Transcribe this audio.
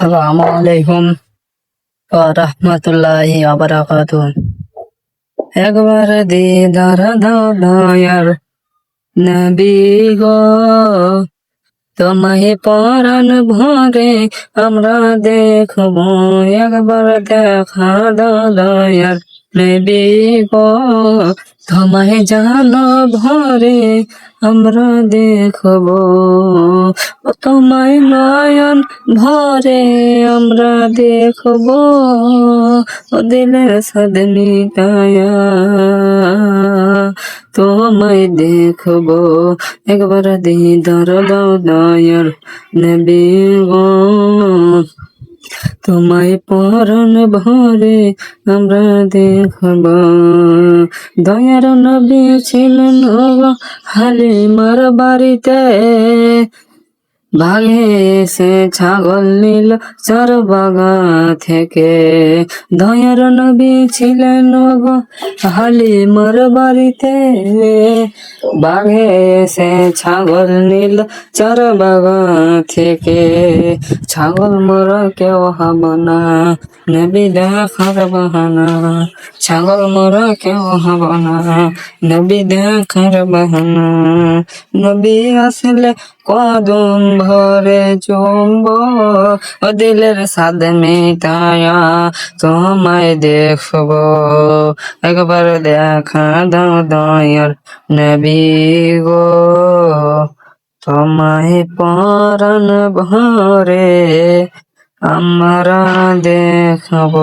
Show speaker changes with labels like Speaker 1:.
Speaker 1: আসসালামু আলাইকুম ওয়া রাহমাতুল্লাহি ওয়া বারাকাতুহু। একবার দিদার দাও দয়ার নবী গো, তোমায় পরাণ ভরে আমরা দেখব। একবার দেখা দাও দয়ার নবী গো, তোমায় জানো ভরে আমরা দেখব। তোমায় নয়ন ভরে আমরা দেখব, ও দিলের সাদ মিটায়া তোমায় দেখব। একবার দিদার দাও দয়ার নবী গো, তোমায় পরাণ ভরে আমরা দেখব। দয়ার নবী ছিলেন হালিমার বাড়িতে, ভাগে এসে ছাগল নীল চরবাগা থেকে। দয়ার নবী ছিলেন গো হালিমার বাড়িতে, বাঘে এসে ছাগল নীল চরবাগা থেকে। ছাগল মোরা কেউ হব না, নবী দেখার বাহানা। ছাগল মোরা কেউ হব না, নবী দেখার বাহানা। নবী আসলে কদম ভরে চুম্ব, ও দিলের সাদ মিটায়া তোমায় দেখব। একবার দেখা দাও দয়ার নবী গো, তোমায় পরাণ ভরে আমরা দেখব।